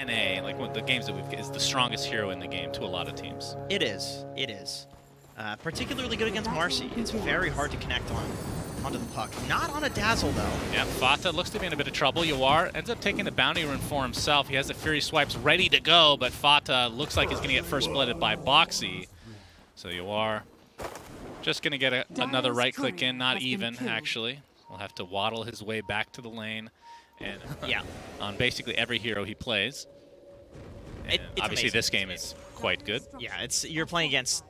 NA, like one of the games that we've is the strongest hero in the game to a lot of teams. It is. It is. Particularly good against Marcy. It's very hard to connect onto the puck. Not on a Dazzle, though. Yeah, Fata looks to be in a bit of trouble. Yawar ends up taking the bounty rune for himself. He has the Fury Swipes ready to go, but Fata looks like he's going to get first blooded by Boxy. So Yawar just going to get another right click in, not even, actually. Will have to waddle his way back to the lane. And yeah, on basically every hero he plays. It's obviously amazing. This game is quite good. Yeah, you're playing against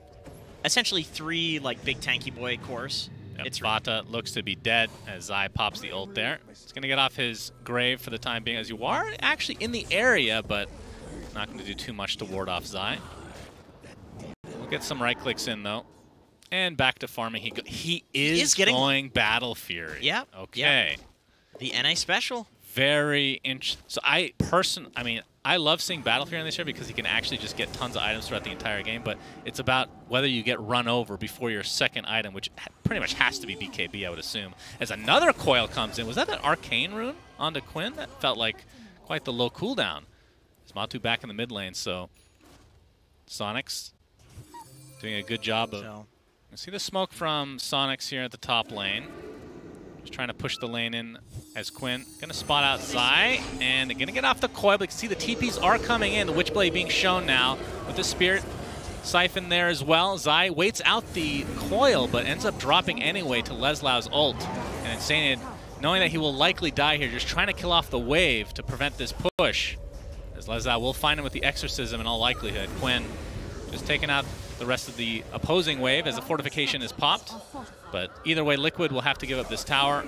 essentially 3 like big tanky boy cores. Yep, Fata looks to be dead as Zai pops the ult there. He's going to get off his grave for the time being, as you are actually in the area, but not going to do too much to ward off Zai. We'll get some right clicks in though. And back to farming. He is going Battle Fury. Yep. Okay. Yep. The NA special. Very interesting. So I mean, I love seeing Battle Fury on this year because he can actually just get tons of items throughout the entire game, but it's about whether you get run over before your second item, which pretty much has to be BKB, I would assume. As another coil comes in. Was that an Arcane rune onto Quinn? That felt like quite the low cooldown. Is Matu back in the mid lane, so Soniqs doing a good job of... You see the smoke from Soniqs here at the top lane. Just trying to push the lane in as Quinn. Gonna spot out Zai, and gonna get off the coil, but you can see the TPs are coming in. The Witchblade being shown now with the Spirit Siphon there as well. Zai waits out the coil, but ends up dropping anyway to Leslau's ult. And Insane, knowing that he will likely die here, just trying to kill off the wave to prevent this push. As Leslau will find him with the Exorcism in all likelihood. Quinn just taking out the rest of the opposing wave as the fortification is popped. But either way, Liquid will have to give up this tower.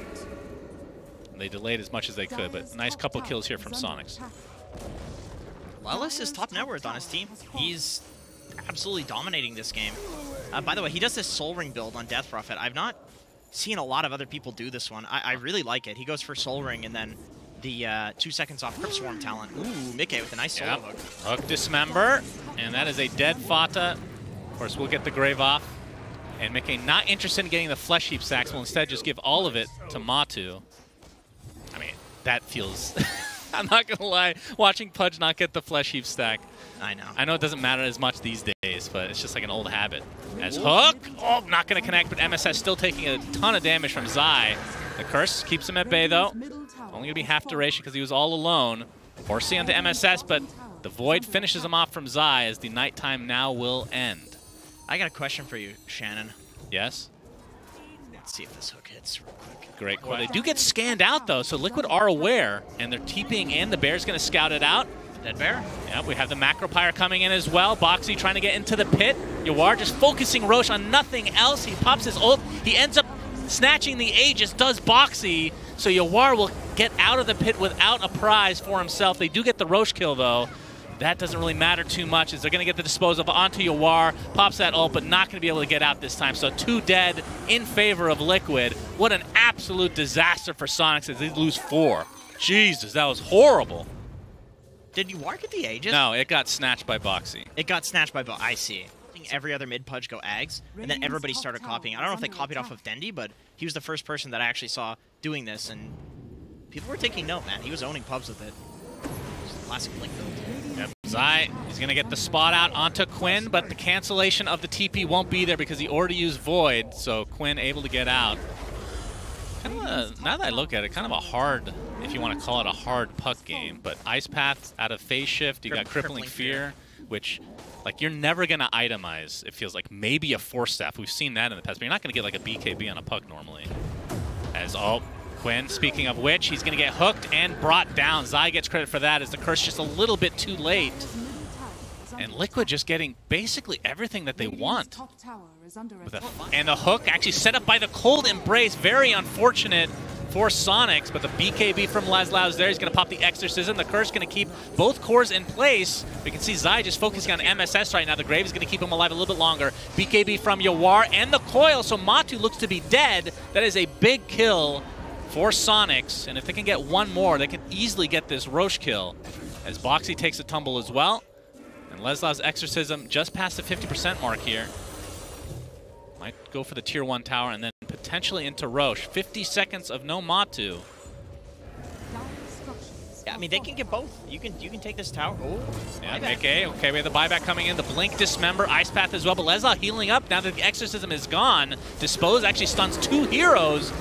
They delayed as much as they could, but nice couple kills here from Soniqs. Lelis is top net worth on his team. He's absolutely dominating this game. By the way, he does this Soul Ring build on Death Prophet. I've not seen a lot of other people do this one. I really like it. He goes for Soul Ring and then the 2 seconds off Crypt Swarm talent. Ooh, Mickey with a nice solo hook. Hook Dismember, and that is a dead Fata. Of course, we'll get the grave off. And Mickey not interested in getting the Flesh Heap stacks, will instead just give all of it to Matu. I mean, that feels... I'm not going to lie, watching Pudge not get the Flesh Heap stack. I know it doesn't matter as much these days, but it's just like an old habit. As Hook, oh, not going to connect, but MSS still taking a ton of damage from Zai. The Curse keeps him at bay, though. Only going to be half duration because he was all alone. Horsey onto MSS, but the Void finishes him off from Zai as the nighttime now will end. I got a question for you, Shannon. Yes? Let's see if this hook hits real quick. Great call. They do get scanned out, though, so Liquid are aware, and they're TPing in. The Bear's going to scout it out. Dead Bear? Yeah, we have the Macro Pyre coming in as well. Boxy trying to get into the pit. Yawar just focusing Roche on nothing else. He pops his ult. He ends up snatching the Aegis, does Boxy, so Yawar will get out of the pit without a prize for himself. They do get the Roche kill, though. That doesn't really matter too much as they're going to get the disposal onto Yawar, pops that ult, but not going to be able to get out this time. So 2 dead in favor of Liquid. What an absolute disaster for Soniqs as they lose 4. Jesus, that was horrible. Did Yawar get the Aegis? No, it got snatched by Boxy. It got snatched by I see. Every other mid-pudge go Ags, and then everybody started copying. I don't know if they copied off of Dendi, but he was the first person that I actually saw doing this, and people were taking note, man. He was owning pubs with it. Classic Blink build. Yep. Zai is going to get the spot out onto Quinn, but the cancellation of the TP won't be there because he already used Void, so Quinn able to get out. Kind of now that I look at it, kind of a hard, if you want to call it a hard puck game, but Ice Path out of Phase Shift, you got Crippling Fear, which, like, you're never going to itemize, it feels like. Maybe a Force Staff. We've seen that in the past, but you're not going to get, like, a BKB on a puck normally. As Quinn, speaking of which, he's going to get hooked and brought down. Zai gets credit for that as the Curse just a little bit too late. And Liquid just getting basically everything that they want. And the hook actually set up by the Cold Embrace. Very unfortunate for Soniqs, but the BKB from Leslau is there. He's going to pop the Exorcism. The Curse going to keep both cores in place. We can see Zai just focusing on MSS right now. The Grave is going to keep him alive a little bit longer. BKB from Yawar and the Coil, so Matu looks to be dead. That is a big kill for Soniqs, and if they can get one more, they can easily get this Roche kill. As Boxy takes a tumble as well, and Leslau's Exorcism just past the 50% mark here. Might go for the Tier 1 tower and then potentially into Roche. 50 seconds of no Matu. Yeah, I mean, they can get both. You can take this tower. Oh, yeah, okay, we have the buyback coming in. The Blink Dismember, Ice Path as well, but Leslau healing up now that the Exorcism is gone. Dispose actually stuns 2 heroes.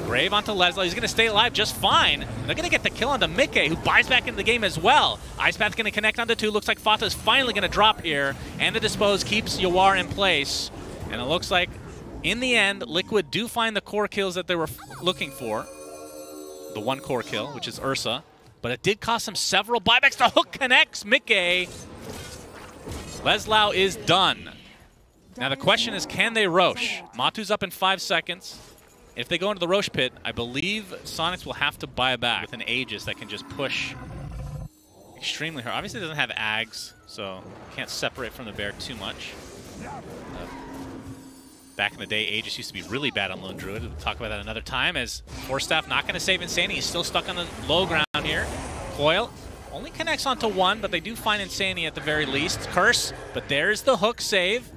Grave onto Leslau. He's going to stay alive just fine. They're going to get the kill onto Mickey, who buys back into the game as well. Ice Path's going to connect onto 2. Looks like Fata's finally going to drop here, and the Dispose keeps Yawar in place. And it looks like, in the end, Liquid do find the core kills that they were looking for. The 1 core kill, which is Ursa. But it did cost them several buybacks. The hook connects Mickey. Leslau is done. Now the question is, can they Roche? Matu's up in 5 seconds. If they go into the Roche pit, I believe Soniqs will have to buy back with an Aegis that can just push extremely hard. Obviously it doesn't have Ags, so can't separate from the bear too much. Back in the day, Aegis used to be really bad on Lone Druid. We'll talk about that another time, as Force Staff not going to save Insanity. He's still stuck on the low ground here. Coil only connects onto 1, but they do find Insanity at the very least. Curse, but there's the hook save.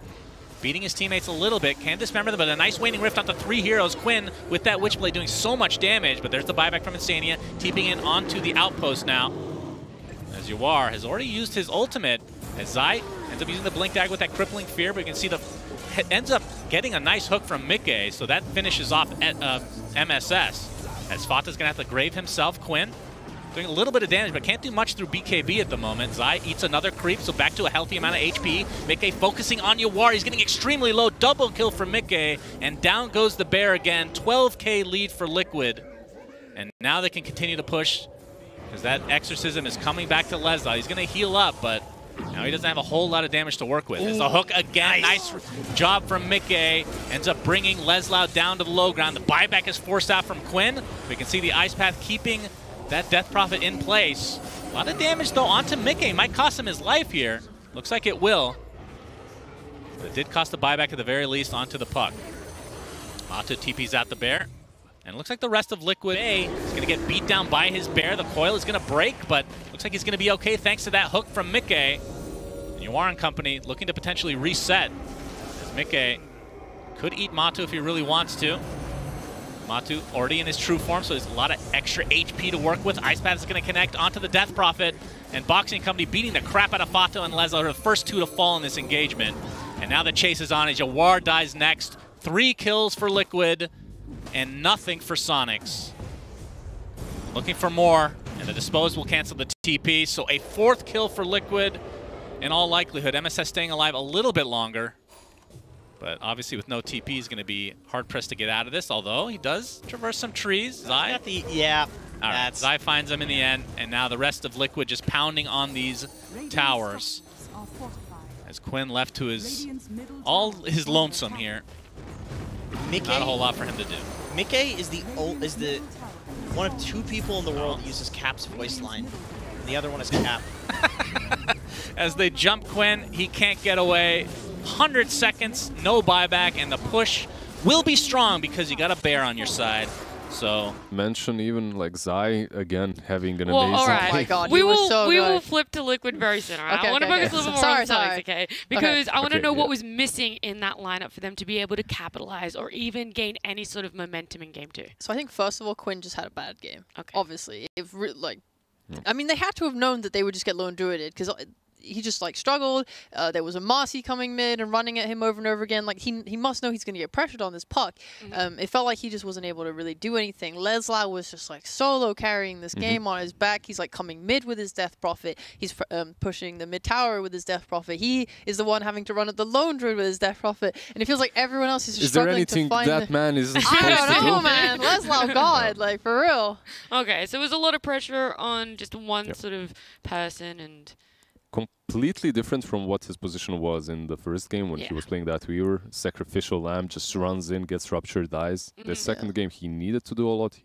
Beating his teammates a little bit. Can dismember them, but a nice Waning Rift onto 3 heroes. Quinn with that Witchblade doing so much damage, but there's the buyback from Insania, TPing in onto the outpost now. As Yawar has already used his ultimate, as Zai ends up using the Blink Dagger with that Crippling Fear, but you can see the ends up getting a nice hook from Mickey, so that finishes off at MSS. As Fata's going to have to grave himself. Quinn doing a little bit of damage, but can't do much through BKB at the moment. Zai eats another creep, so back to a healthy amount of HP. Mickey focusing on Yawar. He's getting extremely low. Double kill for Mickey, and down goes the bear again. 12k lead for Liquid. And now they can continue to push, because that Exorcism is coming back to Leslau. He's going to heal up, but now he doesn't have a whole lot of damage to work with. It's a hook again. Nice job from Mickey. Ends up bringing Leslau down to the low ground. The buyback is forced out from Quinn. We can see the Ice Path keeping that Death Prophet in place. A lot of damage, though, onto Mickey. Might cost him his life here. Looks like it will. But it did cost the buyback at the very least onto the puck. Matu TP's out the bear. And it looks like the rest of Liquid A is going to get beat down by his bear. The coil is going to break, but looks like he's going to be okay thanks to that hook from Mickey. And Yawar and company looking to potentially reset, as Mickey could eat Matu if he really wants to. Matu already in his true form, so there's a lot of extra HP to work with. Ice Path is going to connect onto the Death Prophet, and Boxing Company beating the crap out of Fato and Leslau, the first 2 to fall in this engagement. And now the chase is on as Yawar dies next. 3 kills for Liquid, and nothing for Soniqs. Looking for more, and the Dispose will cancel the TP, so a 4th kill for Liquid in all likelihood. MSS staying alive a little bit longer, but obviously with no TP, he's going to be hard-pressed to get out of this, although he does traverse some trees. Zai? Yeah. All right, Zai finds him in the end, and now the rest of Liquid just pounding on these towers. As Quinn left to his lonesome here. Mickey, not a whole lot for him to do. Mickey is the one of 2 people in the world that uses Cap's voice line. The other one is Cap. As they jump Quinn, he can't get away. 100 seconds, no buyback, and the push will be strong because you got a bear on your side. So mention even like Zai again having an well, amazing. All right. Oh my God, we will will flip to Liquid very soon. Right? Okay, I want to focus a little bit more on Soniqs, okay? Because I want to know what was missing in that lineup for them to be able to capitalize or even gain any sort of momentum in game 2. So I think first of all, Quinn just had a bad game. Okay. Obviously, I mean, they had to have known that they would just get lone druided because he just like struggled. There was a Marcy coming mid and running at him over and over again. Like he must know he's going to get pressured on this puck. It felt like he just wasn't able to really do anything. Leslau was just like solo carrying this game on his back. He's like coming mid with his Death Prophet. He's pushing the mid tower with his Death Prophet. He is the one having to run at the lone druid with his Death Prophet. And it feels like everyone else is just struggling to find. Is there anything that man isn't supposed I to don't know, do? man. Leslau, God, like for real. Okay, so it was a lot of pressure on just one sort of person and. Completely different from what his position was in the first game when he was playing that Weaver. Sacrificial Lamb just runs in, gets ruptured, dies. The second game he needed to do a lot.